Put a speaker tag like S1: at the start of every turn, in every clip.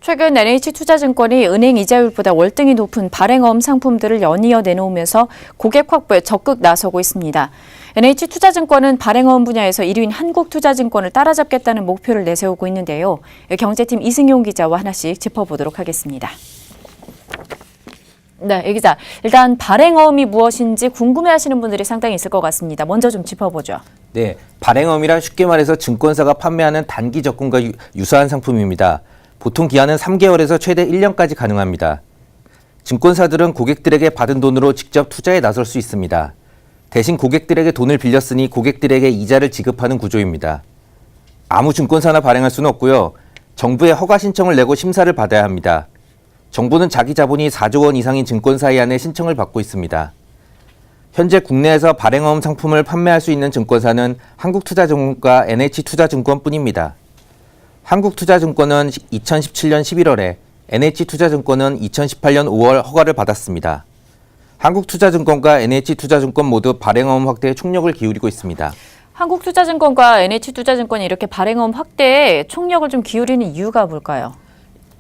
S1: 최근 NH투자증권이 은행 이자율보다 월등히 높은 발행어음 상품들을 연이어 내놓으면서 고객 확보에 적극 나서고 있습니다. NH투자증권은 발행어음 분야에서 1위인 한국투자증권을 따라잡겠다는 목표를 내세우고 있는데요. 경제팀 이승용 기자와 하나씩 짚어보도록 하겠습니다. 네, 이 기자. 일단 발행어음이 무엇인지 궁금해하시는 분들이 상당히 있을 것 같습니다. 먼저 좀 짚어보죠.
S2: 네, 발행어음이란 쉽게 말해서 증권사가 판매하는 단기 적금과 유사한 상품입니다. 보통 기한은 3개월에서 최대 1년까지 가능합니다. 증권사들은 고객들에게 받은 돈으로 직접 투자에 나설 수 있습니다. 대신 고객들에게 돈을 빌렸으니 고객들에게 이자를 지급하는 구조입니다. 아무 증권사나 발행할 수는 없고요. 정부에 허가 신청을 내고 심사를 받아야 합니다. 정부는 자기 자본이 4조 원 이상인 증권사에 한해 신청을 받고 있습니다. 현재 국내에서 발행어음 상품을 판매할 수 있는 증권사는 한국투자증권과 NH투자증권뿐입니다. 한국투자증권은 2017년 11월에, NH투자증권은 2018년 5월 허가를 받았습니다. 한국투자증권과 NH투자증권 모두 발행어음 확대에 총력을 기울이고 있습니다.
S1: 한국투자증권과 NH투자증권이 이렇게 발행어음 확대에 총력을 좀 기울이는 이유가 뭘까요?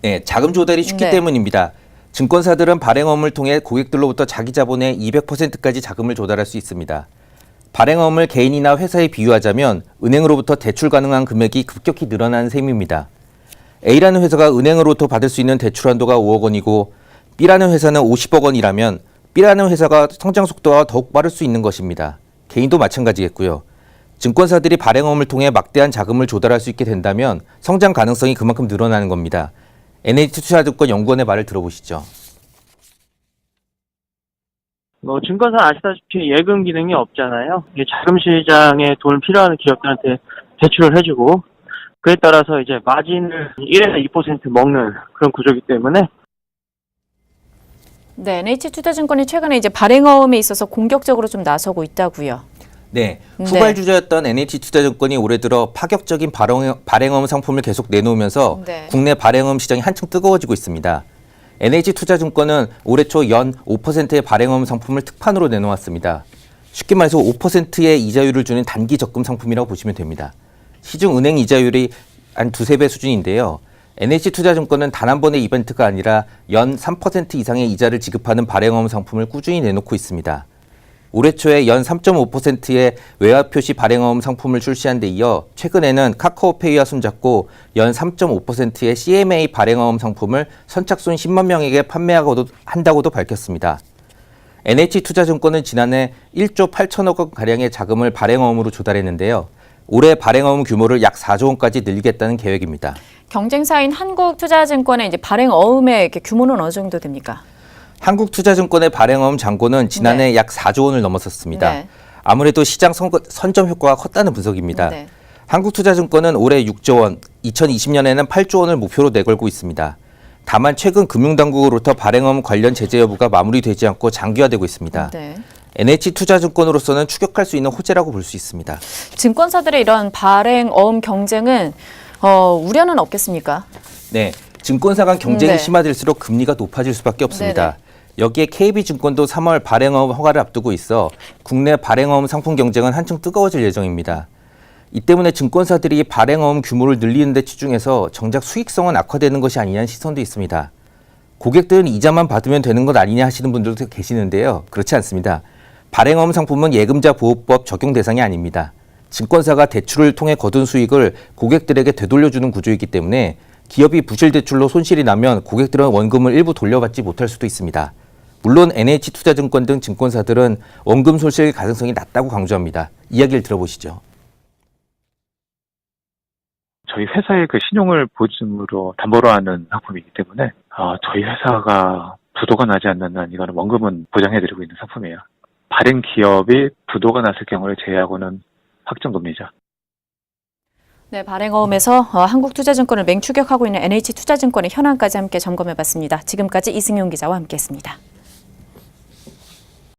S2: 네, 자금 조달이 쉽기 때문입니다. 증권사들은 발행어음을 통해 고객들로부터 자기 자본의 200%까지 자금을 조달할 수 있습니다. 발행어음을 개인이나 회사에 비유하자면 은행으로부터 대출 가능한 금액이 급격히 늘어나는 셈입니다. A라는 회사가 은행으로부터 받을 수 있는 대출 한도가 5억 원이고 B라는 회사는 50억 원이라면 B라는 회사가 성장 속도가 더욱 빠를 수 있는 것입니다. 개인도 마찬가지겠고요. 증권사들이 발행어음을 통해 막대한 자금을 조달할 수 있게 된다면 성장 가능성이 그만큼 늘어나는 겁니다. NH투자증권 연구원의 말을 들어보시죠.
S3: 증권사 아시다시피 예금 기능이 없잖아요. 자금 시장에 돈을 필요한 기업들한테 대출을 해주고 그에 따라서 이제 마진을 1에서 2% 먹는 그런 구조이기 때문에.
S1: 네, NH투자증권이 최근에 이제 발행어음에 있어서 공격적으로 좀 나서고 있다고요.
S2: 네, 후발주자였던 NH투자증권이 올해 들어 파격적인 발행어음 상품을 계속 내놓으면서 국내 발행어음 시장이 한층 뜨거워지고 있습니다. NH투자증권은 올해 초 연 5%의 발행어음 상품을 특판으로 내놓았습니다. 쉽게 말해서 5%의 이자율을 주는 단기 적금 상품이라고 보시면 됩니다. 시중 은행 이자율이 한 두세 배 수준인데요. NH투자증권은 단 한 번의 이벤트가 아니라 연 3% 이상의 이자를 지급하는 발행어음 상품을 꾸준히 내놓고 있습니다. 올해 초에 연 3.5%의 외화 표시 발행어음 상품을 출시한 데 이어 최근에는 카카오페이와 손잡고 연 3.5%의 CMA 발행어음 상품을 선착순 10만 명에게 판매한다고도 밝혔습니다. NH투자증권은 지난해 1조 8천억 원가량의 자금을 발행어음으로 조달했는데요. 올해 발행어음 규모를 약 4조 원까지 늘리겠다는 계획입니다.
S1: 경쟁사인 한국투자증권의 이제 발행어음의 규모는 어느 정도 됩니까?
S2: 한국투자증권의 발행어음 잔고는 지난해 약 4조 원을 넘어섰습니다. 아무래도 시장 선점 효과가 컸다는 분석입니다. 한국투자증권은 올해 6조 원, 2020년에는 8조 원을 목표로 내걸고 있습니다. 다만 최근 금융당국으로부터 발행어음 관련 제재 여부가 마무리되지 않고 장기화되고 있습니다. NH투자증권으로서는 추격할 수 있는 호재라고 볼 수 있습니다.
S1: 증권사들의 이런 발행어음 경쟁은 우려는 없겠습니까?
S2: 네, 증권사 간 경쟁이 심화될수록 금리가 높아질 수밖에 없습니다. 여기에 KB증권도 3월 발행어음 허가를 앞두고 있어 국내 발행어음 상품 경쟁은 한층 뜨거워질 예정입니다. 이 때문에 증권사들이 발행어음 규모를 늘리는 데 치중해서 정작 수익성은 악화되는 것이 아니냐는 시선도 있습니다. 고객들은 이자만 받으면 되는 것 아니냐 하시는 분들도 계시는데요. 그렇지 않습니다. 발행어음 상품은 예금자 보호법 적용 대상이 아닙니다. 증권사가 대출을 통해 거둔 수익을 고객들에게 되돌려주는 구조이기 때문에 기업이 부실 대출로 손실이 나면 고객들은 원금을 일부 돌려받지 못할 수도 있습니다. 물론 NH투자증권 등 증권사들은 원금 손실 가능성이 낮다고 강조합니다. 이야기를 들어보시죠.
S4: 저희 회사의 그 신용을 보증으로 담보로 하는 상품이기 때문에 저희 회사가 부도가 나지 않는 한 이거는 원금은 보장해드리고 있는 상품이에요. 발행 기업이 부도가 났을 경우를 제외하고는 확정금리죠.
S1: 네, 발행어음에서 한국투자증권을 맹추격하고 있는 NH투자증권의 현황까지 함께 점검해봤습니다. 지금까지 이승용 기자와 함께했습니다.